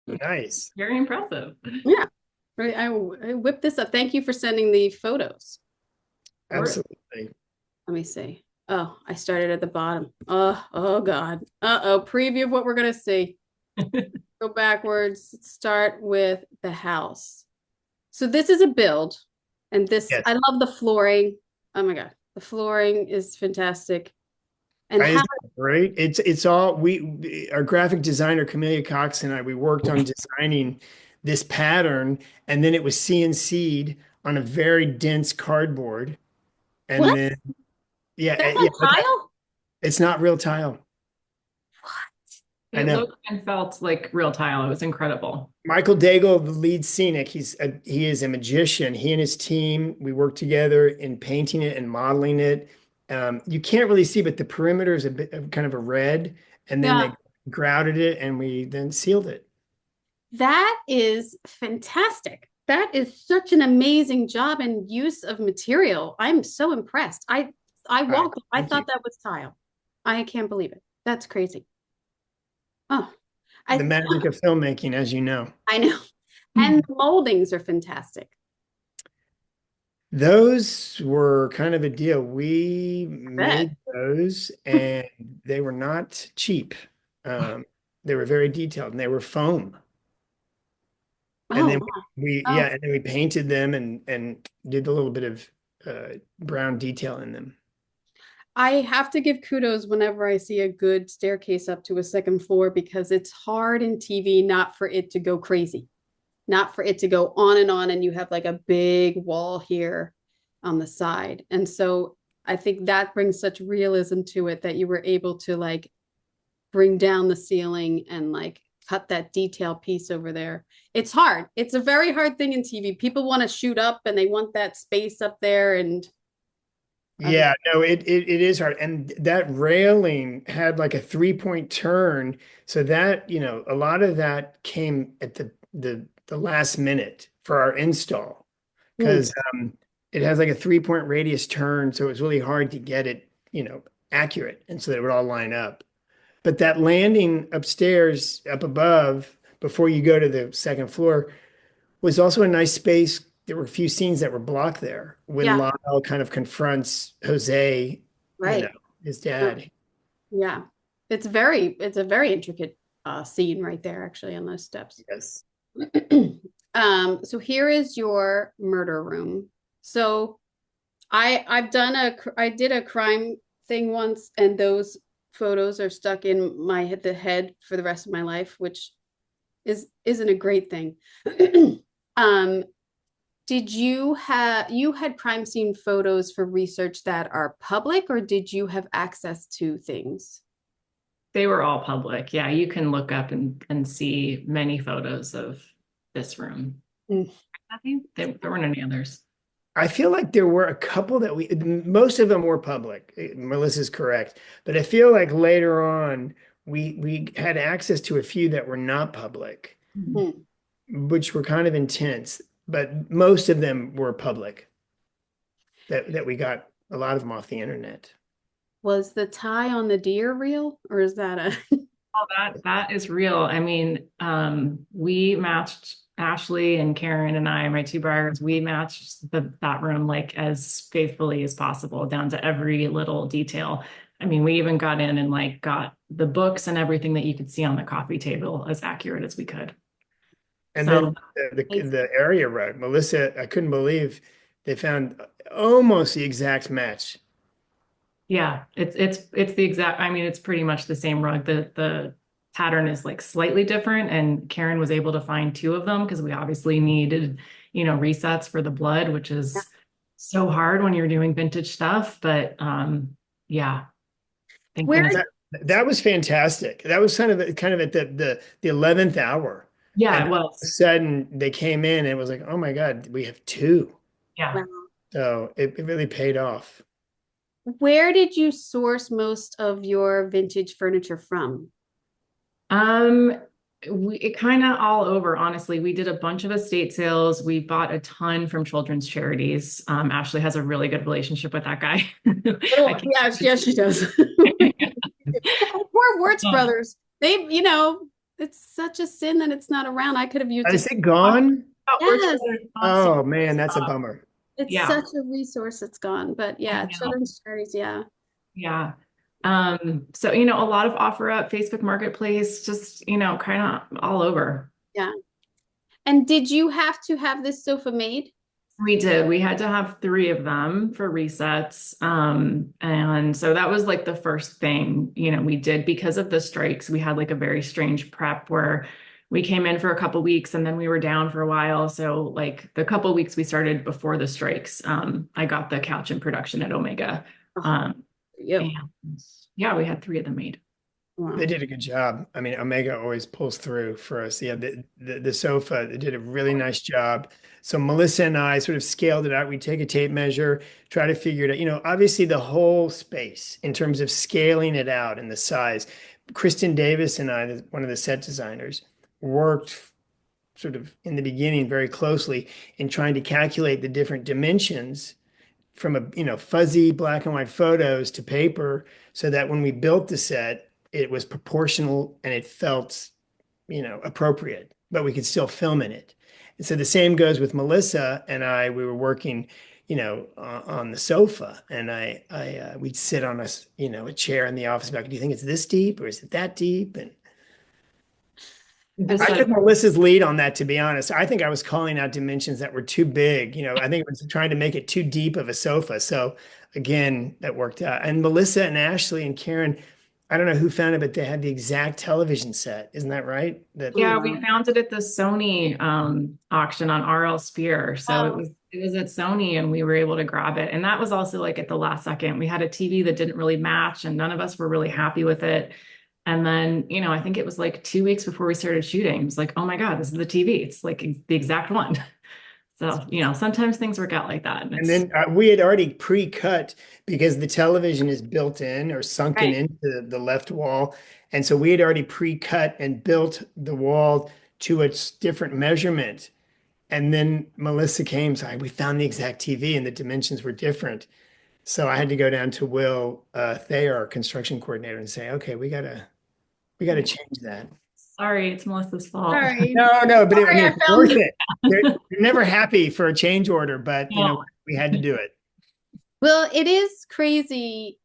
Nice. Very impressive. Yeah. Right. I whipped this up. Thank you for sending the photos. Or Absolutely. let me see. Oh, I started at the bottom. Oh God. Uh-oh. Preview of what we're gonna see. Go backwards. Start with the house. So this is a build, and this Yes. I love the flooring. Oh my God, the flooring is fantastic. And I how is great. It's all our graphic designer Camelia Cox and I, we worked on designing this pattern, and then it was CNC'd on a very dense cardboard. And what? then yeah, That's yeah, not tile? it's not real tile. I It know. looked and felt like real tile. It was incredible. Michael Daigle, the lead scenic, he is a magician. He and his team, we worked together in painting it and modeling it. You can't really see, but the perimeter is a bit of kind of a red, and then Yeah. they grouted it, and we then sealed it. That is fantastic. That is such an amazing job and use of material. I'm so impressed. I All right, walked, I thank you. thought that was tile. I can't believe it. That's crazy. Oh, The I magic of filmmaking, as you know. I know. And the moldings are fantastic. Those were kind of a deal. We I bet. made those, and they were not cheap. Um, they were very detailed, and they were foam. And Oh, then wow. yeah, Oh, and then we painted them and did a little bit of brown detail in them. I have to give kudos whenever I see a good staircase up to a second floor because it's hard in TV not for it to go crazy, not for it to go on, and you have like a big wall here on the side. And so I think that brings such realism to it that you were able to like bring down the ceiling and like cut that detail piece over there. It's hard. It's a very hard thing in TV. People want to shoot up and they want that space up there and Yeah, no, it is hard. And that railing had like a 3-point turn. So that, a lot of that came at the last minute for our install mm, because it has like a 3-point radius turn. So it was really hard to get it, accurate. And so that it would all line up. But that landing upstairs, up above, before you go to the second floor, was also a nice space. There were a few scenes that were blocked there when yeah, Lyle kind of confronts Jose, right. his No, dad. yeah. It's a very intricate scene right there actually on those steps. Yes. So here is your murder room. So I did a crime thing once, and those photos are stuck in the head for the rest of my life, which isn't a great thing. um, did you had crime scene photos for research that are public, or did you have access to things? They were all public. Yeah, you can look up and see many photos of this room. Mm. I think there weren't any others. I feel like there were a couple that most of them were public. Melissa's correct. But I feel like later on, we had access to a few that were not public, Mm. which were kind of intense. But most of them were public that we got a lot of them off the internet. Was the tie on the deer real, or is that a Oh, that is real. I mean, we matched Ashley and Karen and I, my two brides, we matched that room like as faithfully as possible, down to every little detail. I mean, we even got in and like got the books and everything that you could see on the coffee table as accurate as we could. And So then the area rug, Melissa, I couldn't believe they found almost the exact match. yeah, it's the exact, I mean, it's pretty much the same rug. The pattern is like slightly different, and Karen was able to find two of them because we obviously needed, resets for the blood, which is so hard when you're doing vintage stuff. But yeah, thank where goodness. That was fantastic. That was kind of at the 11th hour. And Yeah, it all of a was. sudden they came in and it was like, oh my God, we have two. Yeah. So it really paid off. where did you source most of your vintage furniture from? Um, it kind of all over, honestly. We did a bunch of estate sales. We bought a ton from children's charities. Ashley has a really good relationship with that guy. I Oh, can't. yes, she does. Poor Wirtz brothers. They, it's such a sin that it's not around. I could have used Is it. it gone? We're Yes, children's Oh constantly man, that's a stuff. bummer. it's Yeah, such a resource that's gone. But I yeah, know. children's charities, yeah. Yeah. So, a lot of OfferUp, Facebook Marketplace, just, kind of all over. Yeah. And did you have to have this sofa made? We did. We had to have three of them for resets. And so that was like the first thing, we did because of the strikes. We had like a very strange prep where we came in for a couple weeks and then we were down for a while. So like the couple weeks we started before the strikes, I got the couch in production at Omega. Oh, Um, you. and yeah, we had three of them made. They Wow. did a good job. I mean, Omega always pulls through for us. Yeah, the sofa, they did a really nice job. So Melissa and I sort of scaled it out. We take a tape measure, try to figure it out. Obviously the whole space in terms of scaling it out and the size. Kristen Davis and I, one of the set designers, worked sort of in the beginning very closely in trying to calculate the different dimensions from fuzzy black and white photos to paper so that when we built the set it was proportional and it felt appropriate, but we could still film in it. And so the same goes with Melissa and I. We were working on the sofa, and we'd sit on a chair in the office back, do you think it's this deep or is it that deep? And This I was took Melissa's lead on that, to be honest. I think I was calling out dimensions that were too big. I think it was trying to make it too deep of a sofa. So again, that worked out. And Melissa and Ashley and Karen, I don't know who found it, but they had the exact television set. Isn't that right? That Oh, Yeah, we wow. found it at the Sony auction on RL Spear. So it Oh, was it was at Sony and we were able to grab it. And that was also like at the last second. We had a TV that didn't really match and none of us were really happy with it. And then, I think it was like 2 weeks before we started shooting. It was like, oh my God, this is the TV. It's like the exact one. So, sometimes things work out like that. And And it's then we had already pre-cut because the television is built in or sunken right. into the left wall. And so we had already pre-cut and built the wall to its different measurement. And then Melissa came, so we found the exact TV and the dimensions were different. So I had to go down to Will Thayer, our construction coordinator, and say, okay, we gotta change that. sorry, it's Melissa's fault. Sorry. No, but I Sorry, mean, I it's found worth it. it. You're never happy for a change order, but No. we had to do it. Well, it is crazy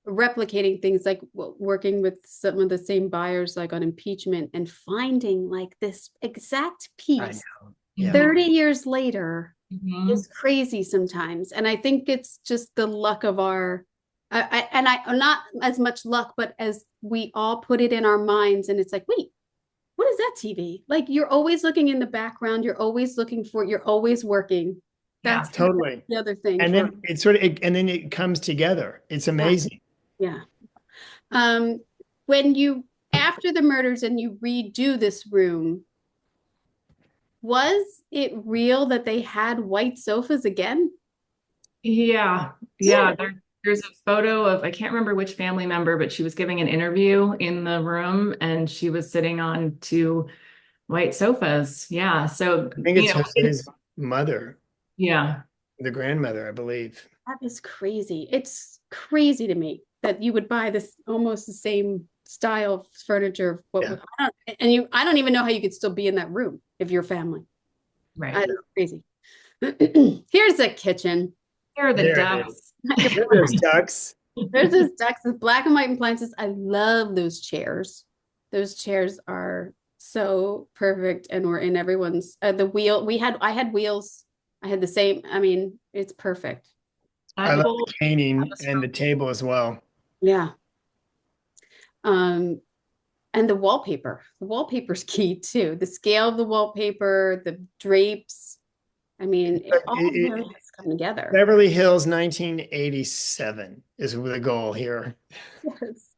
replicating things like working with some of the same buyers, like on impeachment, and finding like this exact I piece know. Yeah. 30 years later Mhm. is crazy sometimes. And I think it's just the luck of our, and I not as much luck, but as we all put it in our minds, and it's like, wait, what is that TV? Like you're always looking in the background, you're always looking for, you're always working. Yeah. That's Totally. the other thing And for, then and then it comes together. It's yeah, amazing. yeah. Um, when you after the murders and you redo this room, was it real that they had white sofas again? Yeah, Yeah. yeah. There's a photo of, I can't remember which family member, but she was giving an interview in the room and she was sitting on two white sofas. Yeah. So, I think it's Jose's mother, yeah. the grandmother, I believe. That is crazy. It's crazy to me that you would buy this almost the same style of furniture. Yeah. I don't even know how you could still be in that room if you're family. Right. Crazy. Here's a kitchen. Here are the There it is. ducks. There are those ducks. There's this Dex with black and white appliances. I love those chairs. Those chairs are so perfect and were in everyone's the wheel. I had wheels. I had the same. I mean, it's perfect. I I love pulled the caning and the table as well. Yeah. Um, and the wallpaper. The wallpaper's key too. The scale of the wallpaper, the drapes. I mean, it all really has come together. Beverly Hills 1987 is the goal here. Yes.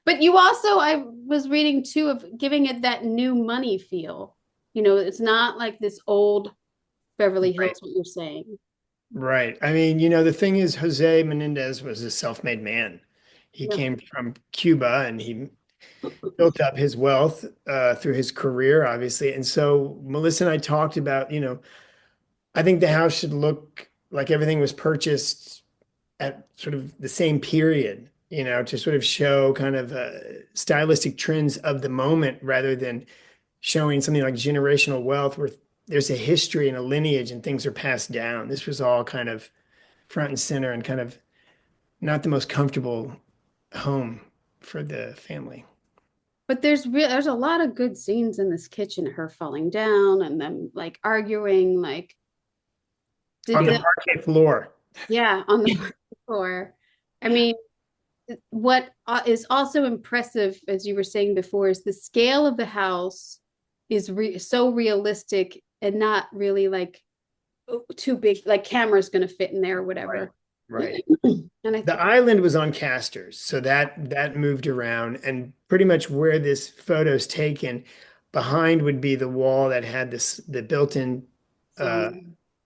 But you also, I was reading too, of giving it that new money feel. It's not like this old Beverly Right. Hills, what you're saying. Right. I mean, the thing is, Jose Menendez was a self-made man. He Yeah. came from Cuba and he built up his wealth through his career, obviously. And so Melissa and I talked about, I think the house should look like everything was purchased at sort of the same period, to sort of show kind of stylistic trends of the moment rather than showing something like generational wealth where there's a history and a lineage and things are passed down. This was all kind of front and center and kind of not the most comfortable home for the family. But there's a lot of good scenes in this kitchen, her falling down and them like arguing, like did On the the parquet floor. yeah, on the floor. I mean, what is also impressive, as you were saying before, is the scale of the house is so realistic and not really like too big, like camera's going to fit in there or whatever. Right. And The island was on casters, so that moved around, and pretty much where this photo's taken, behind would be the wall that had the built-in uh, so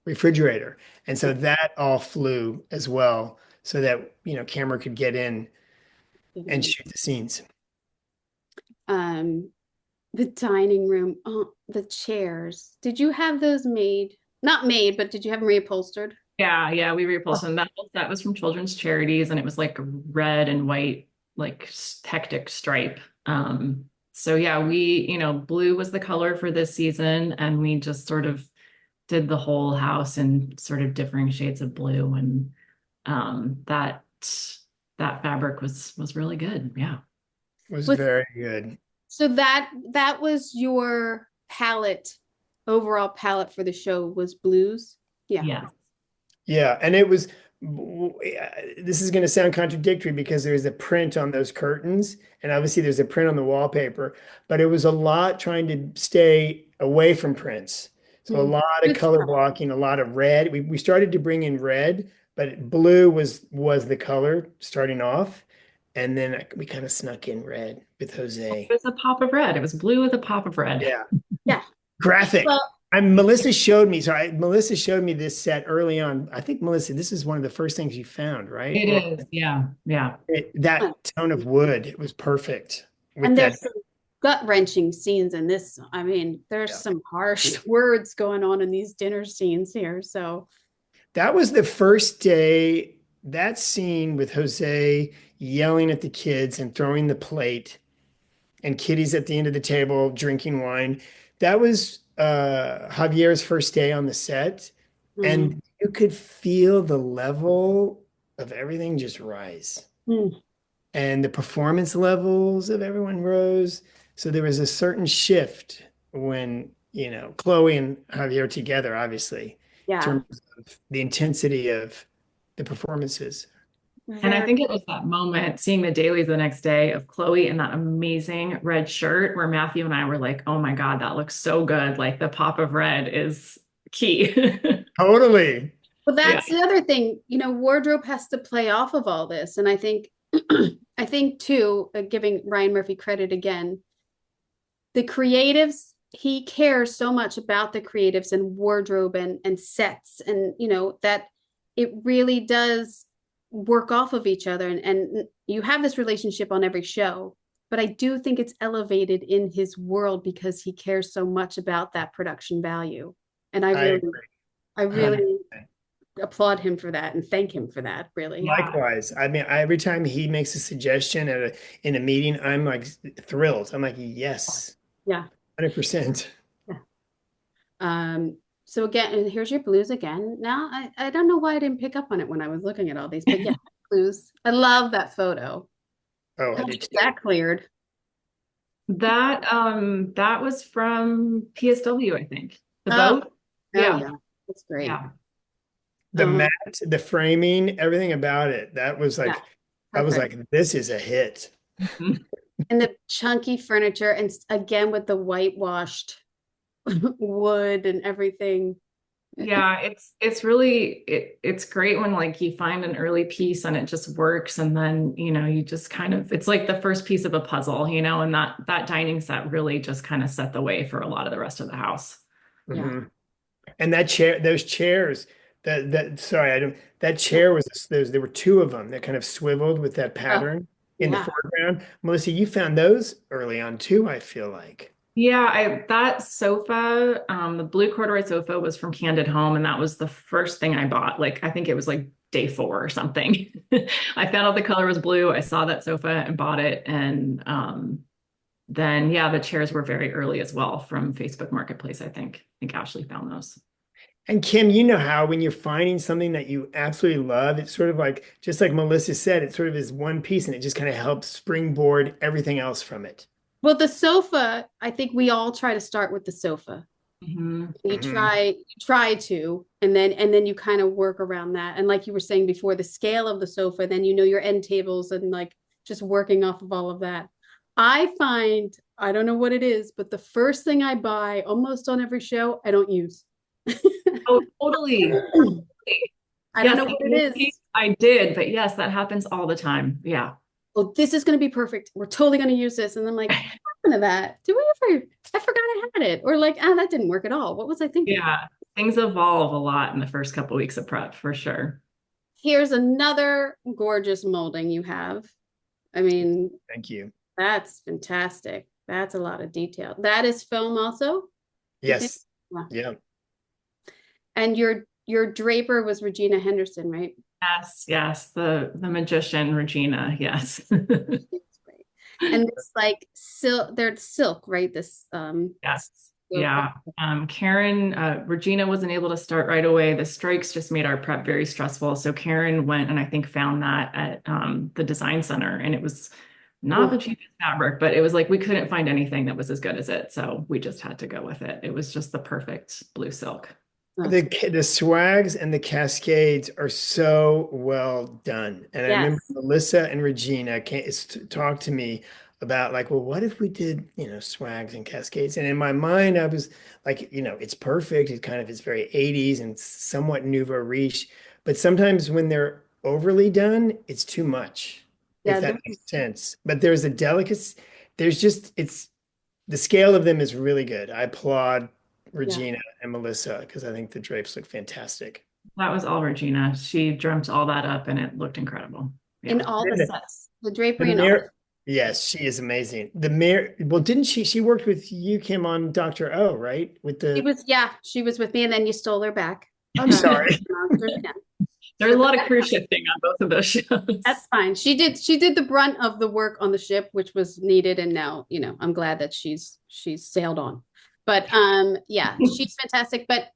refrigerator, and so that all flew as well, so that camera could get in and shoot the scenes. um the dining room, oh, the chairs. Did you have those made? Not made, but did you have them reupholstered? Yeah, we reupholstered them. That was from Children's Charities, and it was like red and white, like hectic stripe. So yeah, blue was the color for this season, and we just sort of did the whole house in sort of differing shades of blue, and that fabric was really good. Yeah. Was Was very good. so that was your palette, overall palette for the show was blues. Yeah. Yeah. Yeah, and it was. This is going to sound contradictory because there's a print on those curtains, and obviously there's a print on the wallpaper, but it was a lot trying to stay away from prints. So a Mm. lot of Good color stuff. blocking, a lot of red. We started to bring in red, but blue was the color starting off, and then we kind of snuck in red with It Jose. was a pop of red. It was blue with a pop of red. Yeah, Yeah. graphic. Well, Melissa showed me. Melissa showed me this set early on. I think Melissa, this is one of the first things you found, right? It Or is. Yeah. Yeah. that tone of wood, it was perfect with and that. there's some gut-wrenching scenes in this. I mean, there's Yeah. some harsh words going on in these dinner scenes here. So That was the first day. That scene with Jose yelling at the kids and throwing the plate, and Kitty's at the end of the table drinking wine. That was Javier's first day on the set, mm, and you could feel the level of everything just rise. mm, And the performance levels of everyone rose. So there was a certain shift when, Chloe and Javier together, obviously, in yeah, terms of the intensity of the performances. And I very. think it was that moment seeing the dailies the next day of Chloe in that amazing red shirt where Matthew and I were like, oh my God, that looks so good. Like the pop of red is key. Totally. Well, Yeah. that's the other thing. Wardrobe has to play off of all this, and I think, I think too, giving Ryan Murphy credit again, the creatives. He cares so much about the creatives and wardrobe and sets, and that it really does work off of each other, and you have this relationship on every show, but I do think it's elevated in his world because he cares so much about that production value, and I I really agree. I really 100%. applaud him for that and thank him for that, really. Yeah. Likewise. I mean, every time he makes a suggestion in a meeting, I'm like thrilled. I'm like, yes, Yeah. 100%. Yeah. So again, and here's your blues again. Now I don't know why I didn't pick up on it when I was looking at all these, but yeah, blues. I love that photo. Oh, I How did was too. that cleared? That was from PSW, I think. The Oh, boat. oh Yeah. yeah, that's great. Yeah. The Um, mat, the framing, everything about it. yeah, I was perfect. like, this is a hit. Mhm. And the chunky furniture, and again with the whitewashed wood and everything. Yeah, it's really it's great when like you find an early piece and it just works, and then you just kind of it's like the first piece of a puzzle, and that dining set really just kind of set the way for a lot of the rest of the house. Yeah. Mhm. And that chair, those chairs, that sorry, I don't. That Yeah. chair was there were two of them that kind of swiveled with that Oh, pattern in the yeah. foreground. Melissa, you found those early on too, I feel like. Yeah, that sofa, the blue corduroy sofa was from Candid Home, and that was the first thing I bought. Like I think it was like day 4 or something. I found out the color was blue. I saw that sofa and bought it. And then, yeah, the chairs were very early as well from Facebook Marketplace, I think. I think Ashley found those. And Kim, you know how when you're finding something that you absolutely love, it's sort of like, just like Melissa said, it sort of is one piece and it just kind of helps springboard everything else from it. Well, the sofa, I think we all try to start with the sofa. Mhm. You Mhm. try to, and then you kind of work around that. And like you were saying before, the scale of the sofa, then you know your end tables and like just working off of all of that. I find, I don't know what it is, but the first thing I buy almost on every show, I don't use. Oh, totally. Totally. I don't Yes, know in what it this is. case, I did, but yes, that happens all the time. Yeah. Oh, this is going to be perfect. We're totally going to use this. And I'm like, what happened to that? Did we ever? I forgot I had it. Or like, ah, that didn't work at all. What was I thinking? Yeah. Things evolve a lot in the first couple weeks of prep for sure. Here's another gorgeous molding you have. I mean, Thank you. that's fantastic. That's a lot of detail. That is film also, you think? Yes. Wow. Yeah. And your draper was Regina Henderson, right? Yes, yes. The magician, Regina. Yes. That's great. And this like silk, they're silk, right? This Yes. silk. Yeah. Karen, Regina wasn't able to start right away. The strikes just made our prep very stressful. So Karen went and I think found that at the design center. And it was not the cheapest fabric, but it was like we couldn't find anything that was as good as it. So we just had to go with it. It was just the perfect blue silk. The swags and the cascades are so well done. And I remember Yes. Melissa and Regina talk to me about like, well, what if we did, swags and cascades? And in my mind, I was like, it's perfect. It kind of is very 80s and somewhat nouveau riche. But sometimes when they're overly done, it's too much, if Yeah, that makes sense. But there's a delicacy, it's the scale of them is really good. I applaud yeah. Regina and Melissa because I think the drapes look fantastic. That was all Regina. She dreamt all that up and it looked incredible. In Yeah. all the And sets, the the drapery and all. mirror, yes, she is amazing. The mirror, well, didn't she worked with you, Kim, on Dr. O, right? With She the, was, yeah, she was with me, and then you stole her back. I'm sorry. Yeah. There's a lot of crew shifting on both of those shows. That's fine. She did the brunt of the work on the ship, which was needed, and now, I'm glad that she's sailed on. But yeah, she's fantastic. But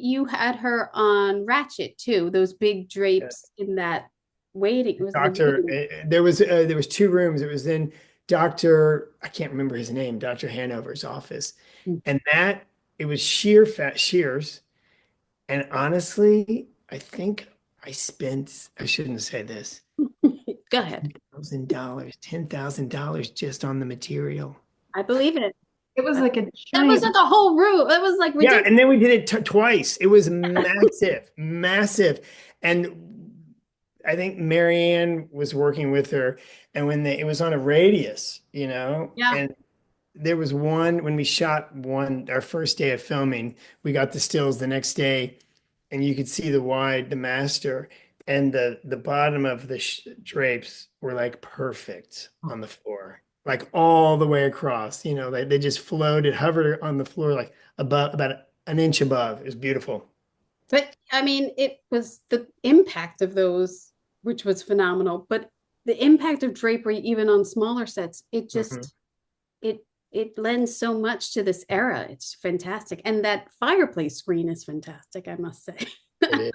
you had her on Ratchet too, those big drapes in that waiting. It was the Doctor, waiting. there was two rooms. It was in Dr. I can't remember his name, Dr. Hanover's office. And that it was shears. And honestly, I think I shouldn't say this, Go ahead. $10,000 just on the material. I believe it. It was like a That giant. wasn't the whole room. That was like Yeah, ridiculous. and then we did it twice. It was massive, massive. And I think Marianne was working with her, and it was on a radius, Yeah. and there was one when we shot our first day of filming, we got the stills the next day, and you could see the master, and the bottom of the drapes were like perfect on the floor, like all the way across. They just floated, hovered on the floor like about an inch above. It was beautiful. But I mean, it was the impact of those, which was phenomenal. But the impact of drapery, even on smaller sets, it Mhm. just it lends so much to this era. It's fantastic, and that fireplace screen is fantastic, I must say. It is.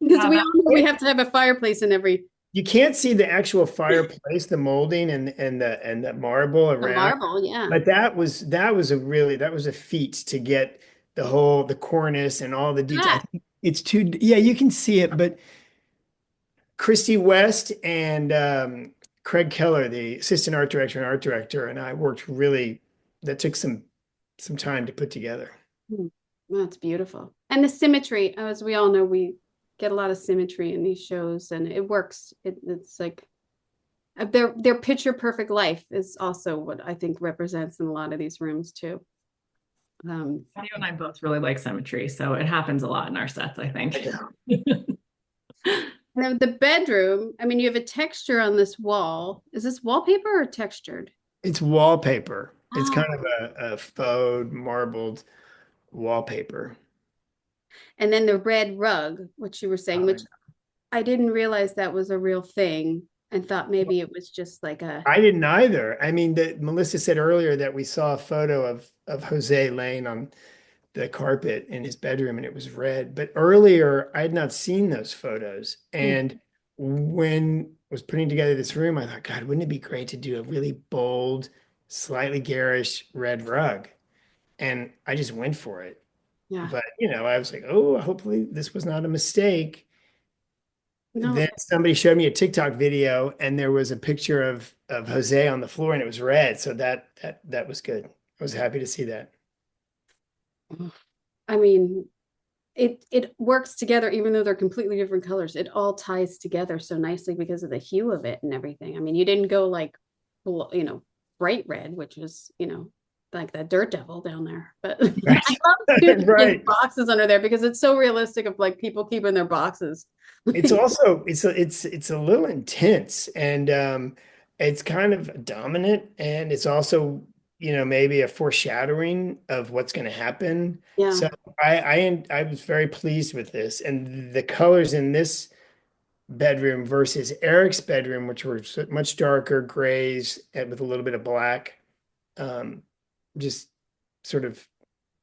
Because Yeah, we that, all know we have to have a fireplace in every You can't see the actual fireplace, the molding and the marble the around. marble. Yeah, But that was a feat to get the cornice and all the detail. I that think it's too, yeah, you can see it, but Christy West and Craig Keller, the assistant art director and art director, and I worked that took some time to put together. Hmm. That's beautiful. And the symmetry, as we all know, we get a lot of symmetry in these shows, and it works. It's like their picture perfect life is also what I think represents in a lot of these rooms too. you and I both really like symmetry, so it happens a lot in our sets, I think. Now the bedroom, I mean, you have a texture on this wall. Is this wallpaper or textured? It's wallpaper. It's kind Oh, of a faux marbled wallpaper. and then the red rug, which you were saying, which I didn't realize that was a real thing and thought maybe it was just like a, I didn't either. I mean, Melissa said earlier that we saw a photo of Jose laying on the carpet in his bedroom and it was red. But earlier, I had not seen those photos. And when I was putting together this room, I thought, God, wouldn't it be great to do a really bold, slightly garish red rug? And I just went for it. yeah, But, I was like, oh, hopefully this was not a mistake. no, Then somebody showed me a TikTok video and there was a picture of Jose on the floor and it was red. So that was good. I was happy to see that. I mean, it works together even though they're completely different colors. It all ties together so nicely because of the hue of it and everything. I mean, you didn't go like, bright red, which was, like that dirt devil down there. But I Right. love too Right. boxes under there because it's so realistic of like people keeping their boxes. It's also it's a little intense and it's kind of dominant and it's also maybe a foreshadowing of what's going to happen. Yeah. So I was very pleased with this and the colors in this bedroom versus Eric's bedroom, which were much darker grays and with a little bit of black, just sort of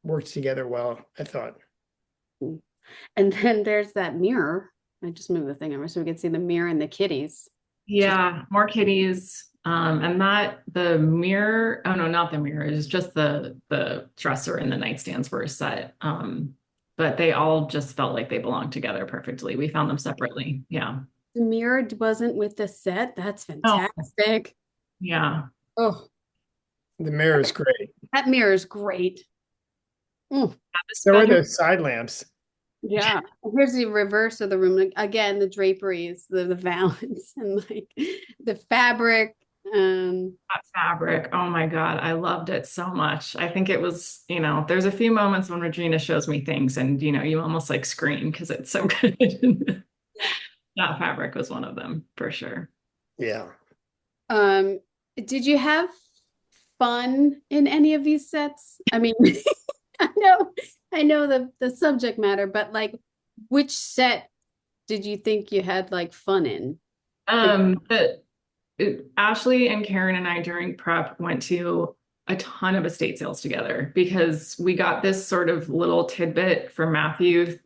worked together well, I thought. And then there's that mirror. I just moved the thing over so we can see the mirror and the kitties. Yeah, more kitties. And that the mirror, oh no, not the mirror, it's just the dresser and the nightstands were set. But they all just felt like they belonged together perfectly. We found them separately. Yeah. The mirror wasn't with the set. That's Oh, fantastic. yeah. Oh, The mirror is great. that mirror is great. Mm, This So are bedroom, those side lamps. yeah. Here's the reverse of the room. Again, the draperies, the valance, and like the fabric. that fabric. Oh my God, I loved it so much. I think it was, there's a few moments when Regina shows me things and, you almost like scream because it's so good. That fabric was one of them for sure. Yeah. Um, did you have fun in any of these sets? I mean, I know, I know the subject matter, but like, which set did you think you had like fun in? Like, But Ashley and Karen and I during prep went to a ton of estate sales together because we got this sort of little tidbit from Matthew,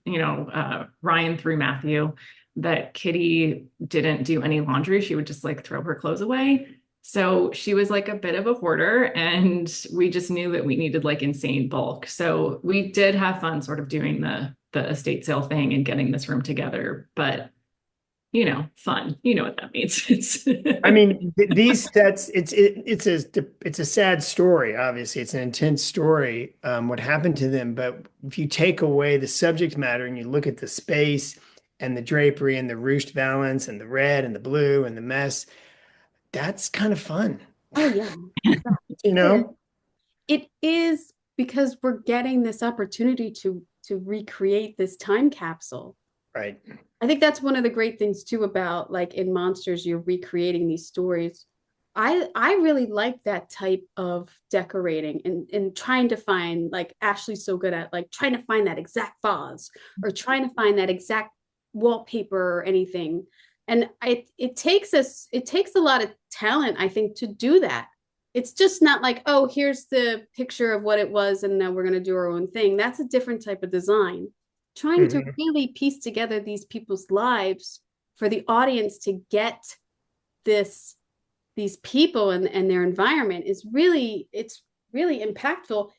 Ryan through Matthew, that Kitty didn't do any laundry. She would just like throw her clothes away. So she was like a bit of a hoarder, and we just knew that we needed like insane bulk. So we did have fun sort of doing the estate sale thing and getting this room together, but fun. You know what that means. It's I mean, these sets, it's a sad story. Obviously, it's an intense story, what happened to them. But if you take away the subject matter and you look at the space and the drapery and the ruched valance and the red and the blue and the mess, that's kind of fun, oh yeah, you know? it is because we're getting this opportunity to recreate this time capsule. Right. I think that's one of the great things too about like in Monsters, you're recreating these stories. I really like that type of decorating and trying to find like Ashley's so good at like trying to find that exact vase or trying to find that exact wallpaper or anything. And it takes a lot of talent, I think, to do that. It's just not like, oh, here's the picture of what it was, and now we're gonna do our own thing. That's a different type of design. Trying to Mhm. really piece together these people's lives for the audience to get this these people and their environment is really it's really impactful.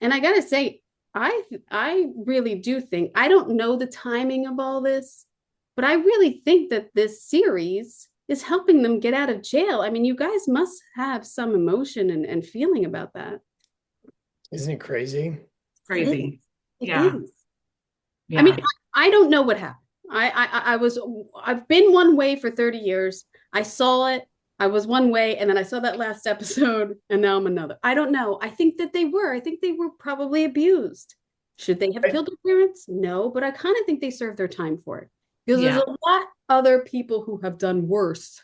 And I gotta say, I really do think I don't know the timing of all this, but I really think that this series is helping them get out of jail. I mean, you guys must have some emotion and feeling about that. Isn't it crazy? It is. crazy. It Yeah. is. I mean, Yeah. I don't know what happened. I've been one way for 30 years. I saw it. I was one way, and then I saw that last episode, and now I'm another. I don't know. I think that they were. I think they were probably abused. Should they have I, killed their parents? No, but I kind of think they served their time for it because there's Yeah. a lot other people who have done worse,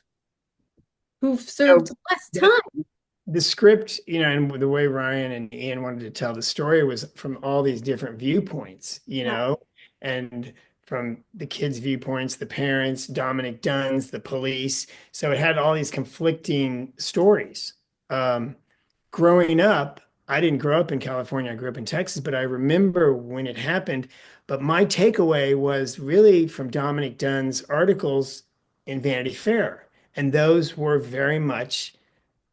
who've you served less know, time. the script, and the way Ryan and Ian wanted to tell the story was from all these different viewpoints, Yeah. and from the kids' viewpoints, the parents, Dominic Dunn's, the police. So it had all these conflicting stories. Growing up, I didn't grow up in California. I grew up in Texas, but I remember when it happened. But my takeaway was really from Dominic Dunn's articles in Vanity Fair. And those were very much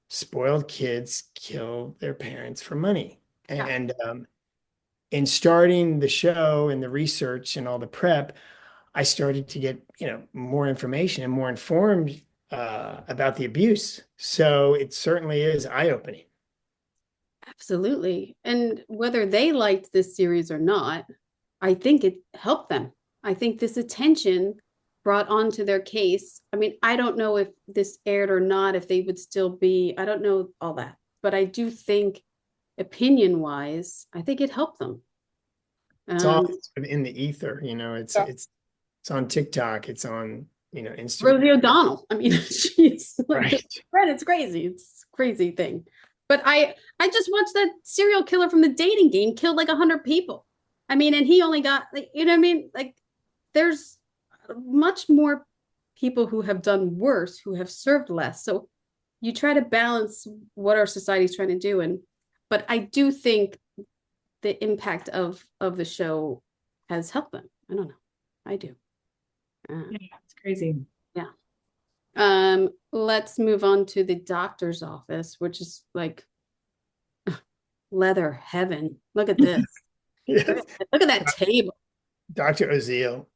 spoiled kids kill their parents for money. Yeah. And in starting the show and the research and all the prep, I started to get, more information and more informed about the abuse. So it certainly is eye-opening. Absolutely. And whether they liked this series or not, I think it helped them. I think this attention brought onto their case. I mean, I don't know if this aired or not, if they would still be, I don't know all that, but I do think opinion wise, I think it helped them. It's all sort of in the ether, it's on TikTok, it's on, Instagram. Rosie O'Donnell. I mean, she's Right. It's crazy. It's a crazy thing. But I just watched that serial killer from the dating game killed like 100 people. I mean, and he only got, like, you know what I mean? Like, there's much more people who have done worse, who have served less. So you try to balance what our society's trying to do. But I do think the impact of the show has helped them. I don't know. I do. Yeah, it's crazy. Yeah. Let's move on to the doctor's office, which is like leather heaven. Look at this. Yes. Look at that table. Dr. Oziel.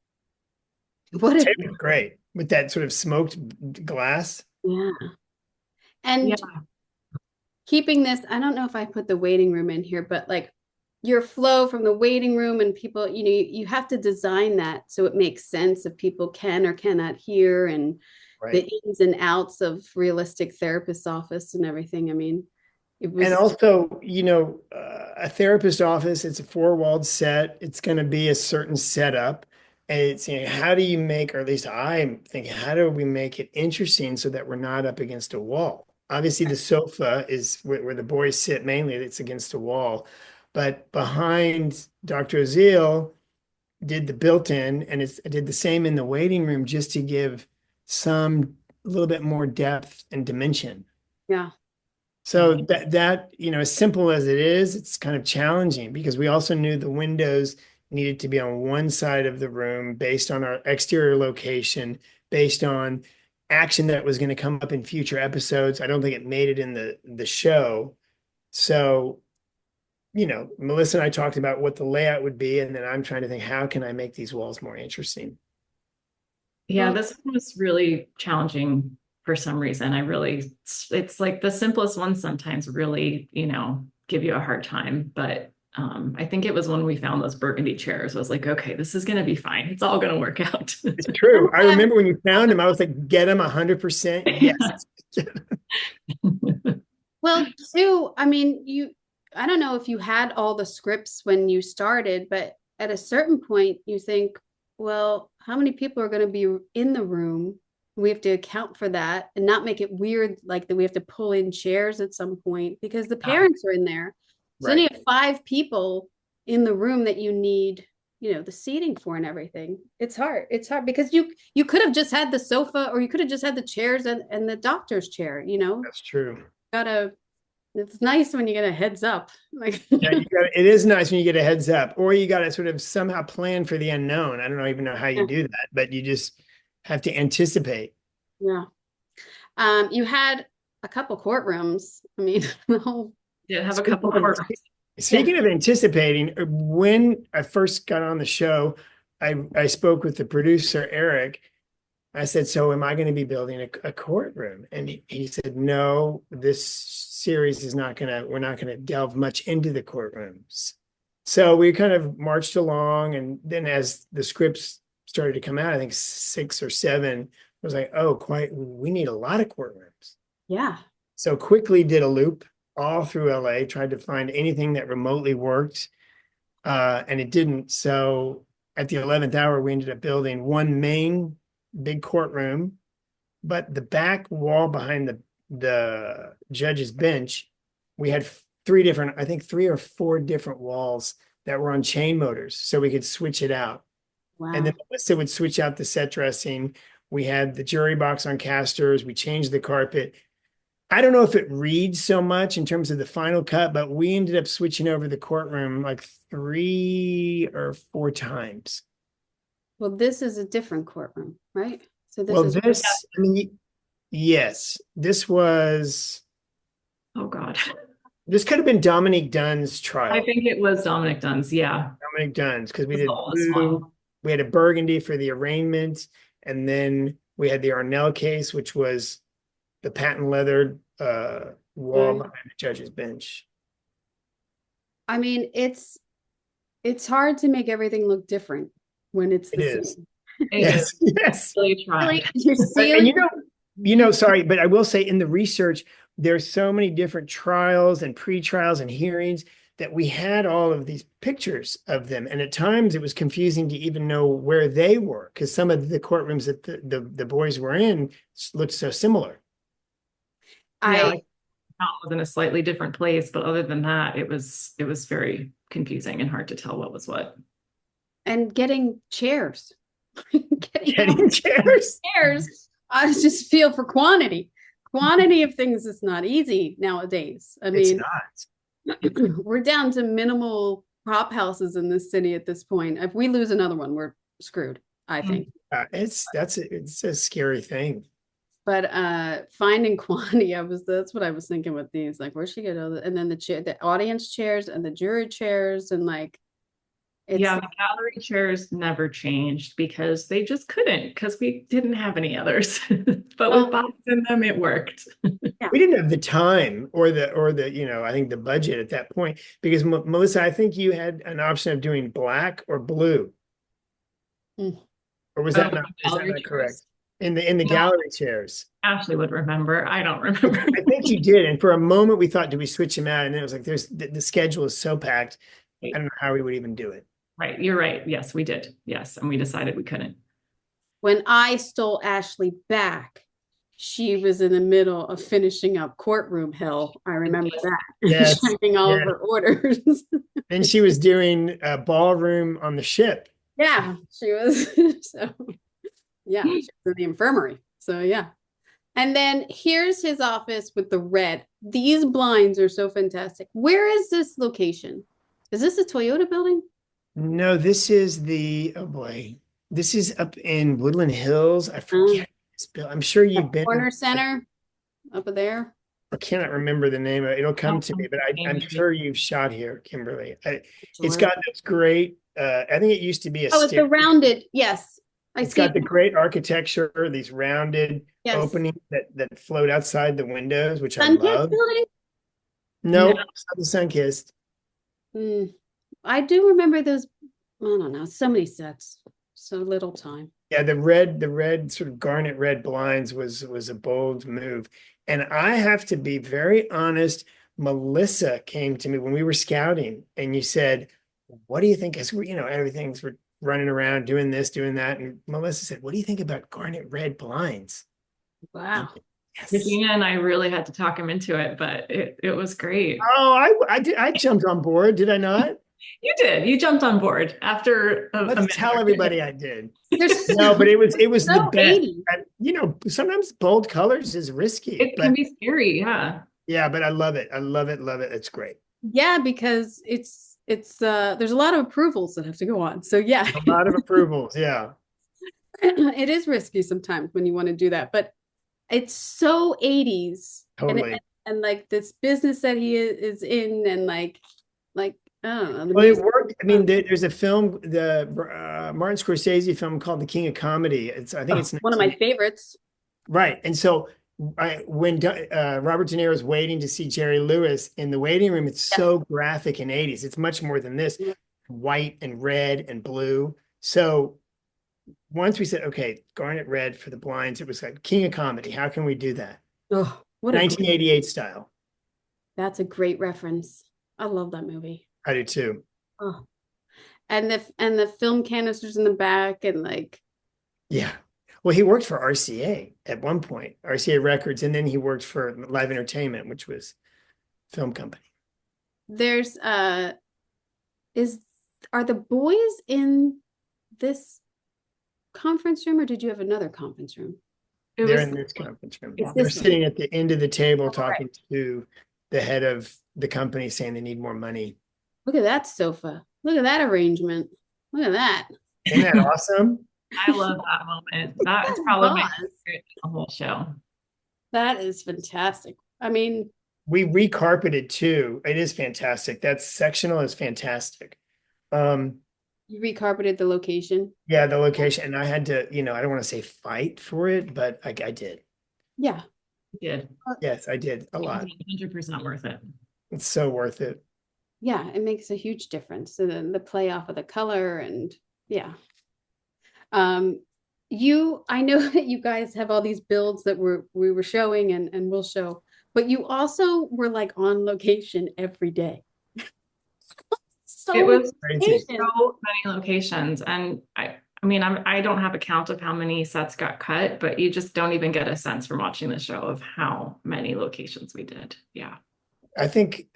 What The a, table was great with that sort of smoked glass. yeah. And keeping this, I don't know if I put the waiting room in here, but like your flow from the waiting room and people, you have to design that so it makes sense if people can or cannot hear, and Right. the ins and outs of realistic therapist's office and everything. I mean, it was. And also, a therapist office, it's a four-walled set. It's going to be a certain setup. And it's, how do you make, or at least I'm thinking, how do we make it interesting so that we're not up against a wall? Obviously, the sofa is where the boys sit mainly, it's against a wall. But behind Dr. Oziel did the built-in, and it did the same in the waiting room just to give a little bit more depth and dimension. Yeah. So that, as simple as it is, it's kind of challenging because we also knew the windows needed to be on one side of the room based on our exterior location, based on action that was going to come up in future episodes. I don't think it made it in the show. So, Melissa and I talked about what the layout would be, and then I'm trying to think, how can I make these walls more interesting? Yeah, this one was really challenging for some reason. It's like the simplest ones sometimes really, give you a hard time. But I think it was when we found those burgundy chairs, I was like, okay, this is going to be fine. It's all going to work out. It's true. I remember when you found them, I was like, get them 100%. Yes. Well, too, I mean, I don't know if you had all the scripts when you started, but at a certain point you think, well, how many people are going to be in the room? We have to account for that and not make it weird, like that we have to pull in chairs at some point because the parents are in there. So then you have 5 people in the room that you need, the seating for and everything. It's hard. It's hard because you could have just had the sofa, or you could have just had the chairs and the doctor's chair, That's true. It's nice when you get a heads up. Like, yeah, it is nice when you get a heads up, or you got to sort of somehow plan for the unknown. I don't even know how you do that, but you just have to anticipate. Yeah. You had a couple courtrooms. I mean, the whole. Yeah, have a couple courtrooms. Speaking of anticipating, when I first got on the show, I spoke with the producer, Eric. I said, so am I going to be building a courtroom? And he said, no, this series we're not going to delve much into the courtrooms. So we kind of marched along. And then as the scripts started to come out, I think 6 or 7, I was like, we need a lot of courtrooms. Yeah. So quickly did a loop all through LA, tried to find anything that remotely worked. And it didn't. So at the 11th hour, we ended up building one main big courtroom, but the back wall behind the judge's bench, we had 3 or 4 different walls that were on chain motors, so we could switch it out. And then Wow. Melissa would switch out the set dressing. We had the jury box on casters. We changed the carpet. I don't know if it reads so much in terms of the final cut, but we ended up switching over the courtroom like 3 or 4 times. Well, this is a different courtroom, right? So this Well, is this, I mean, yes, Oh God. this could have been Dominique Dunn's I trial. think it was Dominic Dunn's. Yeah. Dominique Dunn's, because we Was the did oldest one. blue, we had a burgundy for the arraignment, and then we had the Arnell case, which was the patent leather wall Right. behind the judge's bench. I mean, it's hard to make everything look different when it's It the is. same. It Yes, is yes. really Really, tried. your And ceiling. sorry, but I will say in the research, there's so many different trials and pre-trials and hearings that we had all of these pictures of them. And at times it was confusing to even know where they were because some of the courtrooms that the boys were in looked so similar. Yeah, I like it was in a slightly different place, but other than that, it was very confusing and hard to tell what was what. and getting chairs. Getting chairs. Chairs. I just feel for quantity. Quantity of things is not easy nowadays. I It's mean, not. we're down to minimal prop houses in this city at this point. If we lose another one, we're screwed, I think. It's a scary thing. But finding quantity, that's what I was thinking with these. Like, where she get all and then the audience chairs and the jury chairs and like it's Yeah, the gallery chairs never changed because they just couldn't because we didn't have any others. But with bodies in them, it worked. We didn't have the time or the I think the budget at that point because Melissa, I think you had an option of doing black or blue. Mm. Or was Oh, that not, the is that gallery not correct? chairs? In the No. gallery chairs. Ashley would remember. I don't remember. I think you did. And for a moment we thought, do we switch them out? And then it was like the schedule is so packed. I don't know how we would even do it. Right, you're right. Yes, we did. Yes, and we decided we couldn't. when I stole Ashley back, she was in the middle of finishing up courtroom hell. I remember that. Yes. Checking all of her orders. Then she was doing a ballroom on the ship. Yeah, she was. So yeah, she was in the infirmary. So yeah. And then here's his office with the red. These blinds are so fantastic. Where is this location? Is this a Toyota building? No, this is oh boy. This is up in Woodland Hills. I forget. I'm sure you've been. Corner Center up there. I cannot remember the name of it. It'll come to me, but I'm Maybe. sure you've shot here, Kimberly. It's got this great, I think it used to be a Oh, it's the rounded. Yes. It's got the great architecture, these rounded openings that float outside the windows, which I love. Building? No, No. it's not the Sunkist. I do remember those. I don't know. So many sets, so little time. Yeah, the red sort of garnet red blinds was a bold move. And I have to be very honest, Melissa came to me when we were scouting and you said, what do you think? Because everything's we're running around doing this, doing that. And Melissa said, what do you think about garnet red blinds? Wow. Yes. Regina and I really had to talk him into it, but it was great. Oh, I jumped on board, did I not? You did. You jumped on board after a Let's minute tell or everybody two. I did. There's No, but it was so the best. 80s. Sometimes bold colors is risky, It but can be scary, yeah. yeah, but I love it. I love it. Love it. It's great. Yeah, because it's there's a lot of approvals that have to go on. So yeah, A lot of approvals. Yeah. it is risky sometimes when you want to do that, but it's so 80s. Totally. And like this business that he is in and like I don't know. Well, it worked. I mean, there's a film, the Martin Scorsese film called The King of Comedy. I think it's one of my favorites. Right. And so when Robert De Niro is waiting to see Jerry Lewis in the waiting room, it's so graphic in 80s. It's much more than this, white and red and blue. So once we said, okay, garnet red for the blinds, it was like King of Comedy. How can we do that? Oh, what 1988 style. That's a great reference. I love that movie. I do too. Oh, and the film canisters in the back and like. Yeah. Well, he worked for RCA at one point, RCA Records, and then he worked for Live Entertainment, which was a film company. There's are the boys in this conference room or did you have another conference room? It They're was, in this conference room. It's They're this one. sitting at the end of the table Oh, right. talking to the head of the company saying they need more money. Look at that sofa. Look at that arrangement. Look at that. Isn't that awesome? I love that moment. That is probably my Boss. favorite in the whole show. That is fantastic. I mean, We recarpeted too. It is fantastic. That sectional is fantastic. you recarpeted the location. Yeah, the location, and I had to, I don't want to say fight for it, but I did. Yeah. Did. Yes, I did a lot. 100% worth it. It's so worth it. Yeah, it makes a huge difference. So then the play off of the color and yeah. I know that you guys have all these builds that we were showing and we'll show, but you also were like on location every day. So It was Crazy. so many locations. And I mean, I don't have a count of how many sets got cut, but you just don't even get a sense from watching the show of how many locations we did. Yeah. I think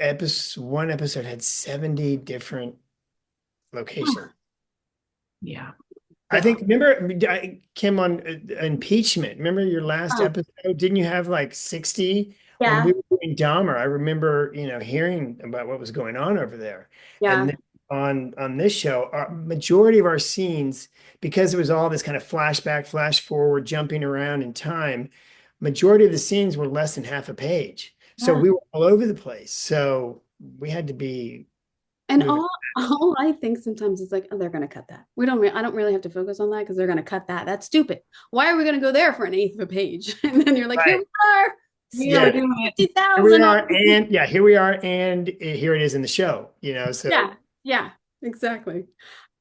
one episode had 70 different locations. Yeah. I think, remember, Kim, on impeachment, remember your last episode? Didn't you have like 60? When we were doing Dahmer, I remember, hearing about what was going on over there. Yeah. And then on this show, our majority of our scenes, because it was all this kind of flashback, flash forward, jumping around in time, majority of the scenes were less than half a page. So we were all over the place. So we had to be And moving. all I think sometimes is like, oh, they're gonna cut that. I don't really have to focus on that because they're gonna cut that. That's stupid. Why are we gonna go there for an eighth of a page? And then you're like, Right. here we are. Yeah. 50,000. Here we are, and yeah, here we are, and here it is in the show, so Yeah, exactly.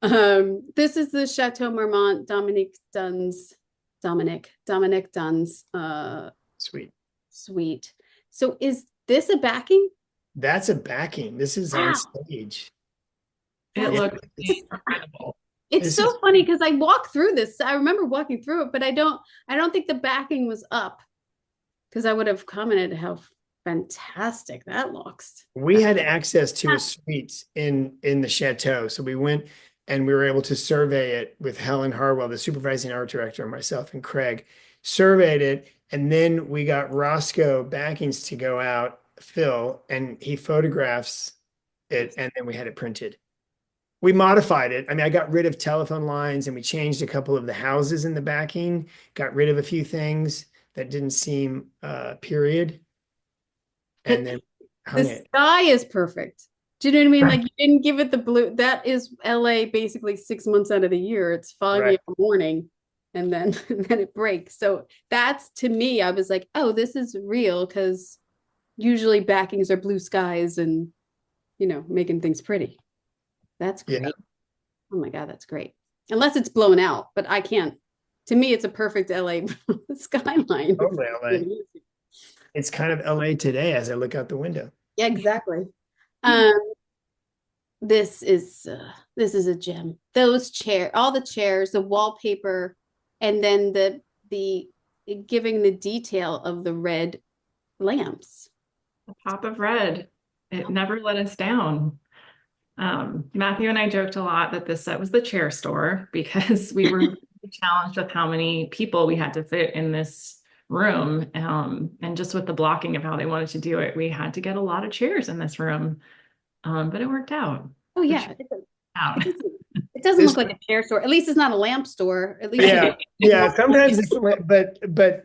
This is the Chateau Marmont Dominic Dunn's sweet. suite. So is this a backing? That's a backing. This is on stage. It Yeah. looked incredible. It's This so is- funny because I walked through this. I remember walking through it, but I don't think the backing was up because I would have commented how fantastic that looks. We had access to a suite in the chateau, so we went and we were able to survey it with Helen Harwell, the supervising art director, and myself and Craig surveyed it, and then we got Roscoe backings to go out, Phil, and he photographs it, and then we had it printed. We modified it. I mean, I got rid of telephone lines and we changed a couple of the houses in the backing, got rid of a few things that didn't seem period. And then hung The it. sky is perfect. Do you know what I mean? Like you didn't give it the blue. That is LA basically 6 months out of the year. It's foggy Right. in the morning and then it breaks. So that's, to me, I was like, oh, this is real because usually backings are blue skies and making things pretty. That's great. Yeah. Oh my God, that's great. Unless it's blown out, but I can't. To me, it's a perfect LA skyline. Totally LA. It's kind of LA today as I look out the window. Yeah, exactly. This is a gem. Those all the chairs, the wallpaper, and then the giving the detail of the red lamps. The pop of red. It never let us down. Matthew and I joked a lot that this set was the chair store because we were challenged with how many people we had to fit in this room. And just with the blocking of how they wanted to do it, we had to get a lot of chairs in this room. But it worked out. Oh yeah. It doesn't This- look like a chair store. At least it's not a lamp store. At least Yeah. Sometimes it's, but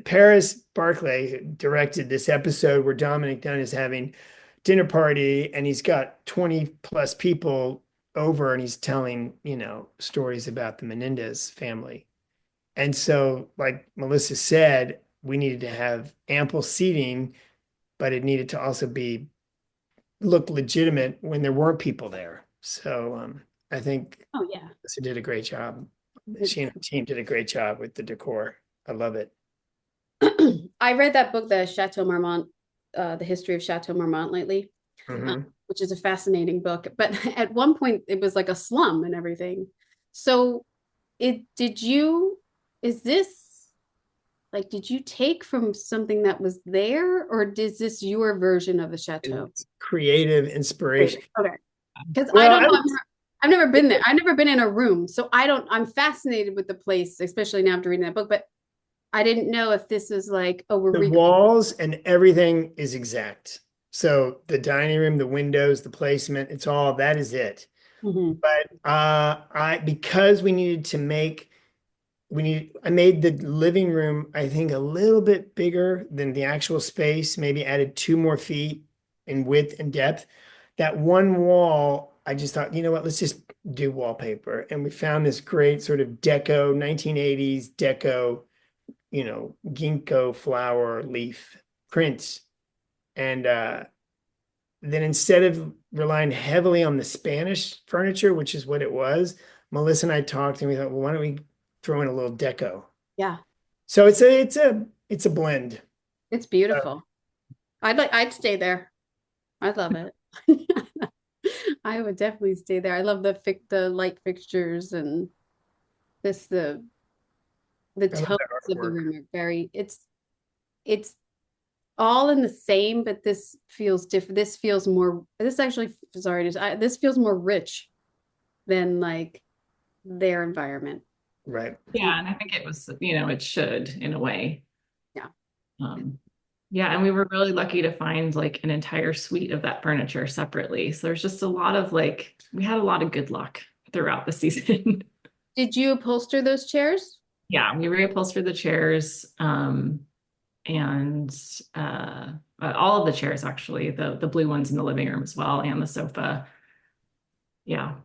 Paris Barclay who directed this episode where Dominic Dunn is having dinner party and he's got 20 plus people over and he's telling, stories about the Menendez family. And so, like Melissa said, we needed to have ample seating, but it needed to also look legitimate when there weren't people there. So I think oh yeah. Melissa did a great job. She and her team did a great job with the decor. I love it. I read that book, the Chateau Marmont, the history of Chateau Marmont lately, which is a fascinating book. But at one point it was like a slum and everything. So did you take from something that was there, or is this your version of the chateau? It's creative inspiration. Okay. Because Well, I don't know. I've never been there. I've never been in a room. So I'm fascinated with the place, especially now after reading that book, but I didn't know if this is like, oh, we're The recreating. walls and everything is exact. So the dining room, the windows, the placement, it's all that is it. Mhm. But because I made the living room, I think, a little bit bigger than the actual space, maybe added 2 more feet in width and depth. That one wall, I just thought, you know what, let's just do wallpaper. And we found this great sort of deco, 1980s deco, ginkgo flower leaf prints. And then instead of relying heavily on the Spanish furniture, which is what it was, Melissa and I talked and we thought, well, why don't we throw in a little deco? Yeah, So it's a blend. it's beautiful. I'd stay there. I love it. I would definitely stay there. I love the light fixtures and this the I love tones that of the artwork. room are it's all in the same, but this feels different. This feels more. This actually, sorry, this feels more rich than like their environment. Right. Yeah, and I think it was, it should in a way. Yeah. Um, yeah, and we were really lucky to find like an entire suite of that furniture separately. So there's just a lot of we had a lot of good luck throughout the season. Did you upholster those chairs? Yeah, we reupholstered the chairs, and all of the chairs actually, the blue ones in the living room as well, and the sofa. Yeah.